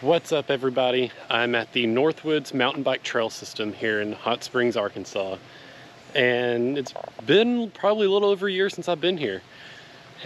What's up, everybody? I'm at the Northwoods mountain bike trail system here in Hot Springs, Arkansas. And it's been probably a little over a year since I've been here.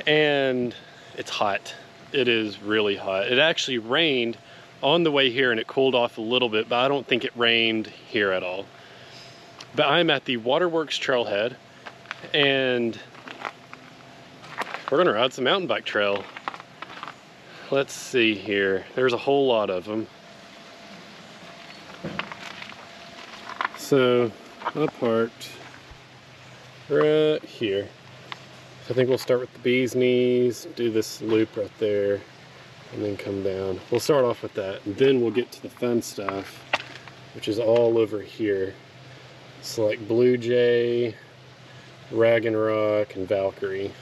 And it's hot. It is really hot. It actually rained on the way here and it cooled off a little bit, but I don't think it rained here at all. But I'm at the Waterworks trailhead and we're gonna ride some mountain bike trail. Let's see here. There's a whole lot of them. So I parked right here. So I think we'll start with the bee's knees, do this loop right there, and then come down. We'll start off with that, and then we'll get to the fun stuff, which is all over here. It's like Blue Jay, Rag and Rock, and Valkyrie.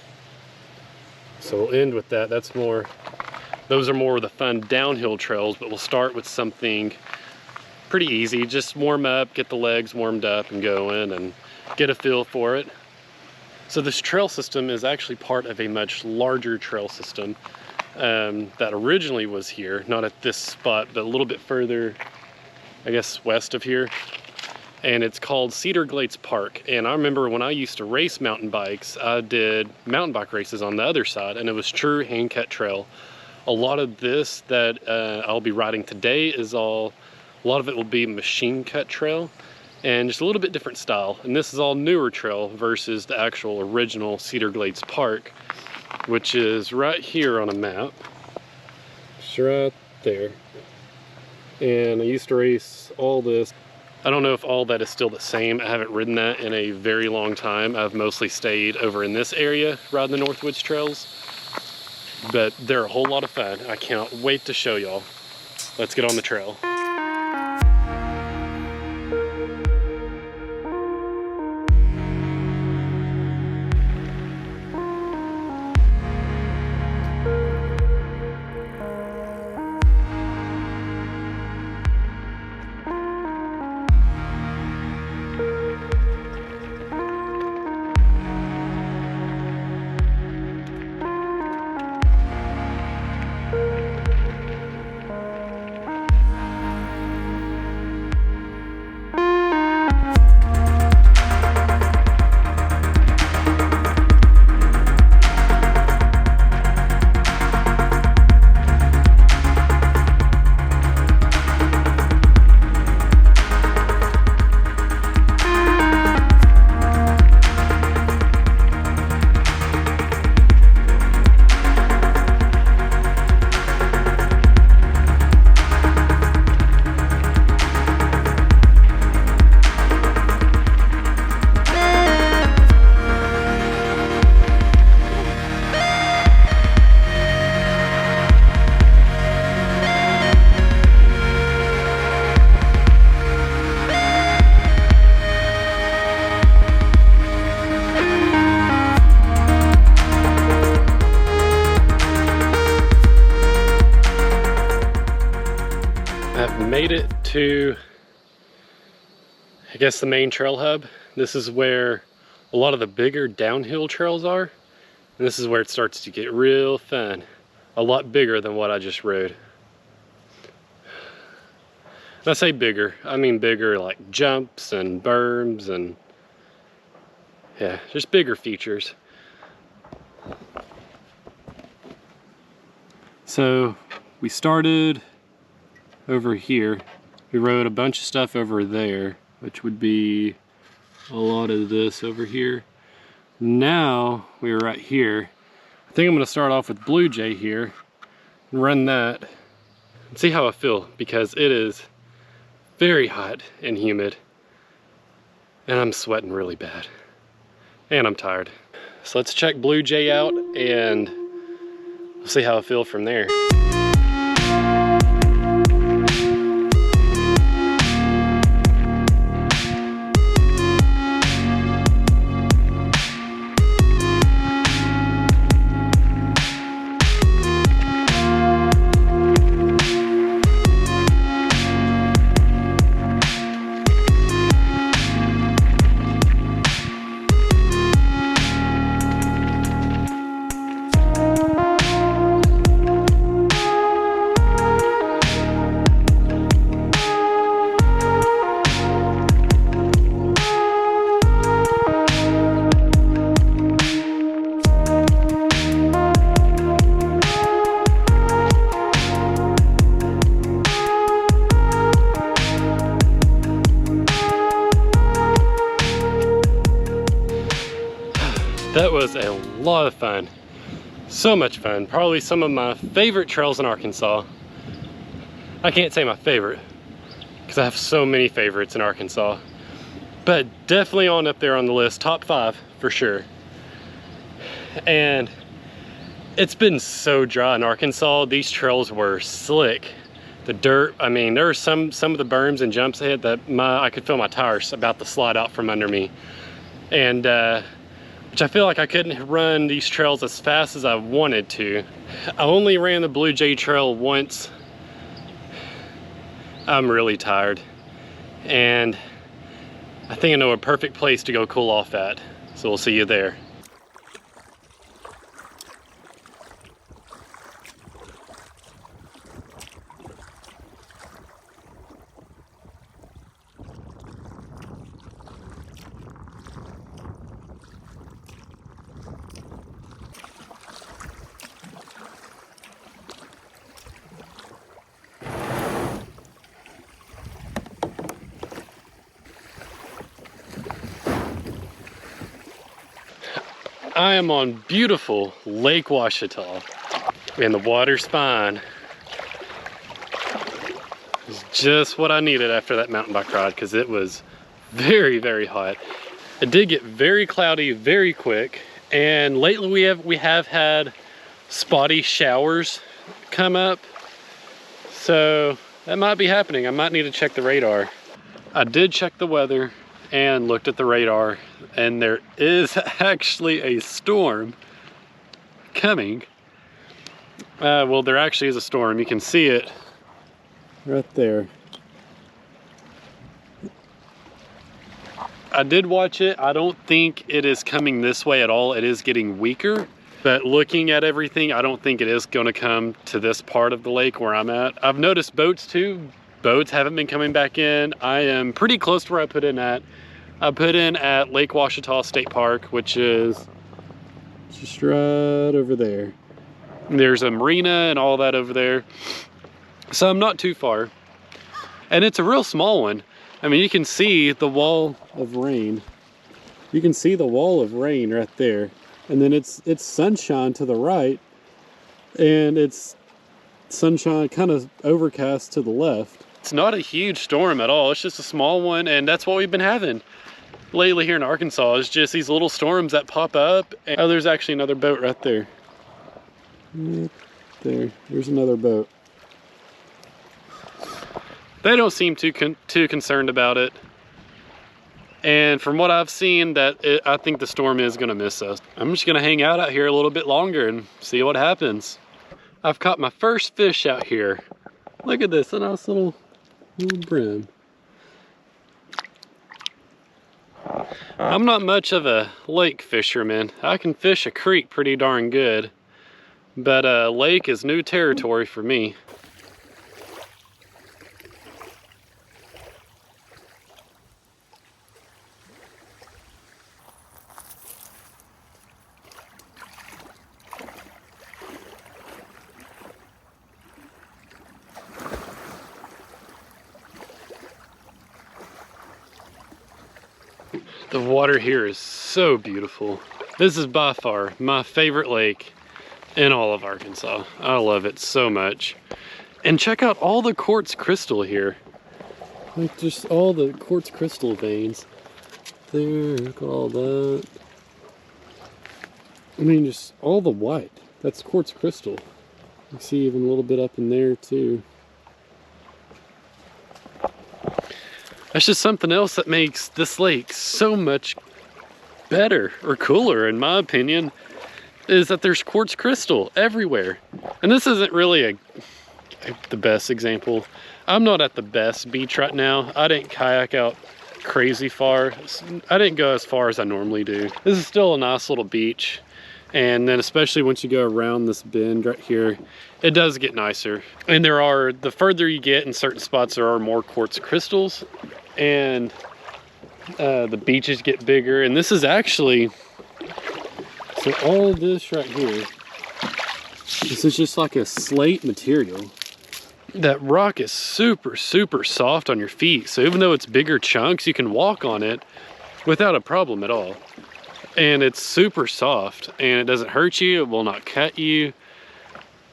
So we'll end with that. Those are more of the fun downhill trails, but we'll start with something pretty easy. Just warm up, get the legs warmed up and going and get a feel for it. So this trail system is actually part of a much larger trail system that originally was here, not at this spot, but a little bit further, I guess, west of here. And it's called Cedar Glades Park. And I remember when I used to race mountain bikes, I did mountain bike races on the other side, and it was true hand-cut trail. A lot of this that I'll be riding today a lot of it will be machine cut trail and just a little bit different style. And this is all newer trail versus the actual original Cedar Glades Park, which is right here on a map. It's right there. And I used to race all this. I don't know if all that is still the same. I haven't ridden that in a very long time. I've mostly stayed over in this area riding the Northwoods trails. But they're a whole lot of fun. I cannot wait to show y'all. Let's get on the trail. Made it to, I guess, the main trail hub. This is where a lot of the bigger downhill trails are. And this is where it starts to get real fun. A lot bigger than what I just rode. When I say bigger, I mean bigger like jumps and berms and yeah, just bigger features. So we started over here. We rode a bunch of stuff over there, which would be a lot of this over here. Now we're right here. I think I'm gonna start off with Blue Jay here and run that and see how I feel, because it is very hot and humid and I'm sweating really bad and I'm tired. So let's check Blue Jay out and we'll see how I feel from there. lot of fun. So much fun. Probably some of my favorite trails in Arkansas. I can't say my favorite, because I have so many favorites in Arkansas. But definitely on up there on the list, top 5 for sure. And it's been so dry in Arkansas. These trails were slick. The dirt, I mean, there were some of the berms and jumps ahead that I could feel my tires about to slide out from under me. And which I feel like I couldn't run these trails as fast as I wanted to. I only ran the Blue Jay Trail once. I'm really tired. And I think I know a perfect place to go cool off at. So we'll see you there. I am on beautiful Lake Ouachita, and the water's fine. It's just what I needed after that mountain bike ride, because it was very, very hot. It did get very cloudy very quick, and lately we have had spotty showers come up, so that might be happening. I might need to check the radar. I did check the weather and looked at the radar, and there is actually a storm coming. Well, there actually is a storm. You can see it right there. I did watch it. I don't think it is coming this way at all. It is getting weaker, but looking at everything, I don't think it is going to come to this part of the lake where I'm at. I've noticed boats too. Boats haven't been coming back in. I am pretty close to where I put in at. I put in at Lake Ouachita State Park, which is just right over there. There's a marina and all that over there. So I'm not too far. And it's a real small one. I mean, you can see the wall of rain. You can see the wall of rain right there. And then it's sunshine to the right. And it's sunshine kind of overcast to the left. It's not a huge storm at all. It's just a small one, and that's what we've been having lately here in Arkansas, is just these little storms that pop up. And, oh, there's actually another boat right there. Right there. There's another boat. They don't seem too concerned about it. And from what I've seen, I think the storm is going to miss us. I'm just going to hang out here a little bit longer and see what happens. I've caught my first fish out here. Look at this, a nice little brim. I'm not much of a lake fisherman. I can fish a creek pretty darn good, but a lake is new territory for me. The water here is so beautiful. This is by far my favorite lake in all of Arkansas. I love it so much. And check out all the quartz crystal here. Like just all the quartz crystal veins. There, look at all that. I mean, just all the white. That's quartz crystal. You see even a little bit up in there too. That's just something else that makes this lake so much better or cooler, in my opinion, is that there's quartz crystal everywhere. And this isn't really the best example. I'm not at the best beach right now. I didn't kayak out crazy far. I didn't go as far as I normally do. This is still a nice little beach. And then especially once you go around this bend right here, it does get nicer. And the further you get in certain spots, there are more quartz crystals, and the beaches get bigger. And this is actually, so all of this right here, this is just like a slate material. That rock is super, super soft on your feet. So even though it's bigger chunks, you can walk on it without a problem at all. And it's super soft, and it doesn't hurt you, it will not cut you.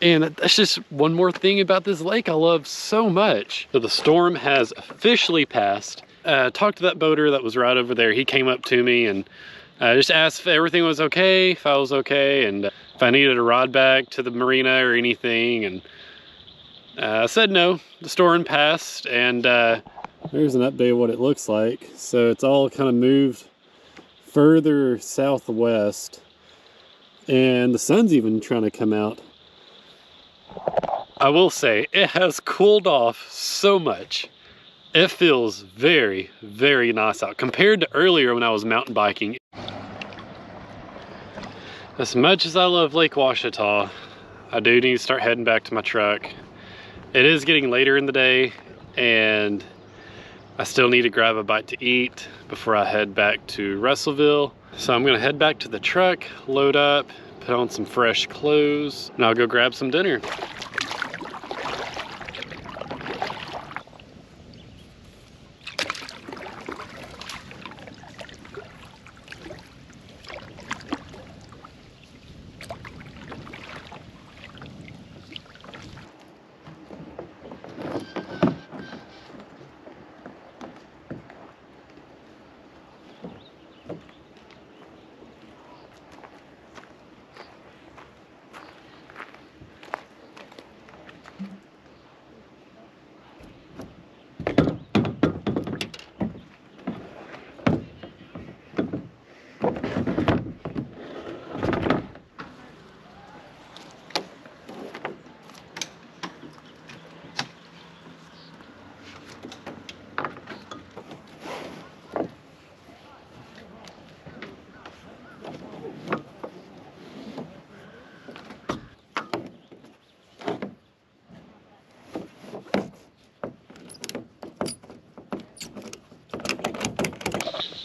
And that's just one more thing about this lake I love so much. So the storm has officially passed. Talked to that boater that was right over there. He came up to me and just asked if everything was okay, if I was okay, and if I needed a ride back to the marina or anything. And I said no. The storm passed, and there's an update of what it looks like. So it's all kind of moved further southwest, and the sun's even trying to come out. I will say it has cooled off so much. It feels very, very nice out compared to earlier when I was mountain biking. As much as I love Lake Ouachita, I do need to start heading back to my truck. It is getting later in the day, and I still need to grab a bite to eat before I head back to Russellville. So I'm gonna head back to the truck, load up, put on some fresh clothes, and I'll go grab some dinner.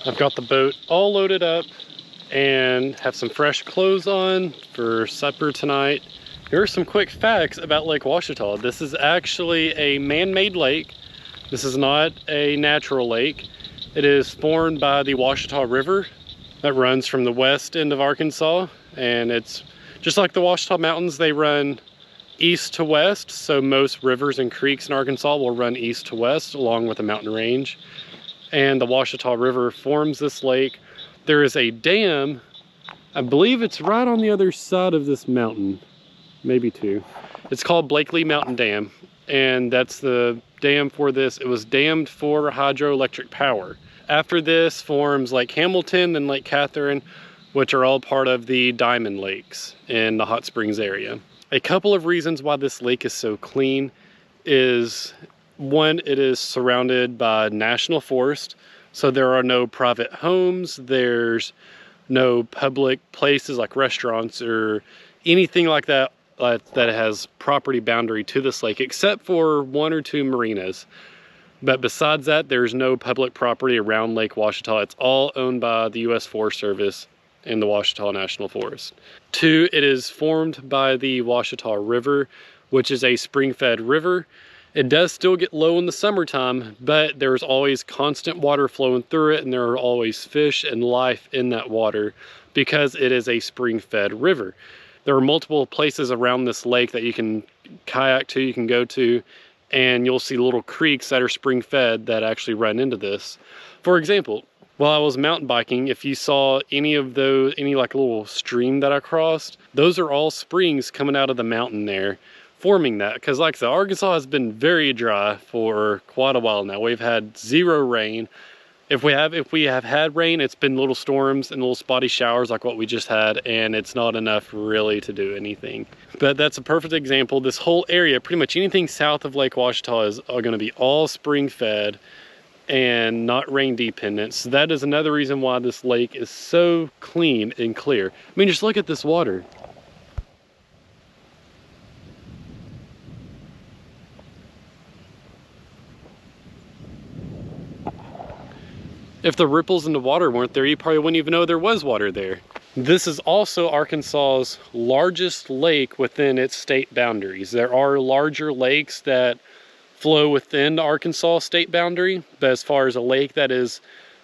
I've got the boat all loaded up and have some fresh clothes on for supper tonight. Here are some quick facts about Lake Ouachita. This is actually a man-made lake. This is not a natural lake. It is formed by the Ouachita River that runs from the west end of Arkansas, and it's just like the Ouachita Mountains. They run east to west, so most rivers and creeks in Arkansas will run east to west along with the mountain range. And the Ouachita River forms this lake. There is a dam, I believe it's right on the other side of this mountain, maybe two. It's called Blakely Mountain Dam, and that's the dam for this. It was dammed for hydroelectric power. After this forms Lake Hamilton and Lake Catherine, which are all part of the Diamond Lakes in the Hot Springs area. A couple of reasons why this lake is so clean is, one, it is surrounded by national forest, so there are no private homes, there's no public places like restaurants or anything like that that has property boundary to this lake, except for 1 or 2 marinas. But besides that, there's no public property around Lake Ouachita. It's all owned by the U.S. Forest Service and the Ouachita National Forest. 2, it is formed by the Ouachita River, which is a spring-fed river. It does still get low in the summertime, but there's always constant water flowing through it, and there are always fish and life in that water because it is a spring-fed river. There are multiple places around this lake that you can kayak to, you can go to, and you'll see little creeks that are spring-fed that actually run into this. For example, while I was mountain biking, if you saw any of those, any like little stream that I crossed, those are all springs coming out of the mountain there, forming that. Because like I said, Arkansas has been very dry for quite a while now. We've had 0 rain. If we have had rain, it's been little storms and little spotty showers like what we just had, and it's not enough really to do anything. But that's a perfect example. This whole area, pretty much anything south of Lake Ouachita is going to be all spring fed and not rain dependent. So that is another reason why this lake is so clean and clear. I mean, just look at this water. If the ripples in the water weren't there, you probably wouldn't even know there was water there. This is also Arkansas's largest lake within its state boundaries. There are larger lakes that flow within the Arkansas state boundary, but as far as a lake that is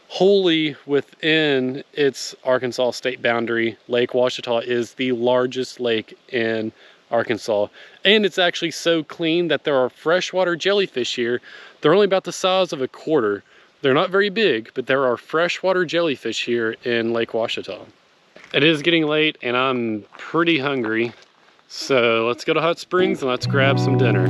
wholly within its Arkansas state boundary. Lake Ouachita is the largest lake in Arkansas, and it's actually so clean that there are freshwater jellyfish here. They're only about the size of a quarter. They're not very big, but there are freshwater jellyfish here in Lake Ouachita. It is getting late and I'm pretty hungry, so let's go to Hot Springs and let's grab some dinner.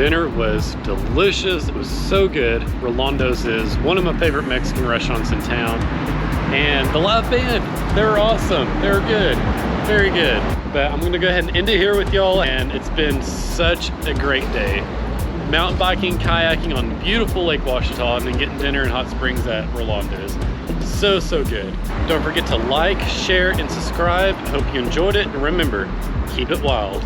Dinner was delicious. It was so good. Rolando's is one of my favorite Mexican restaurants in town. And the live band, they're awesome. They're good, very good. But I'm gonna go ahead and end it here with y'all, and it's been such a great day. Mountain biking, kayaking on beautiful Lake Ouachita, and then getting dinner in Hot Springs at Rolando's. So, so good. Don't forget to like, share, and subscribe. I hope you enjoyed it, and remember, keep it wild.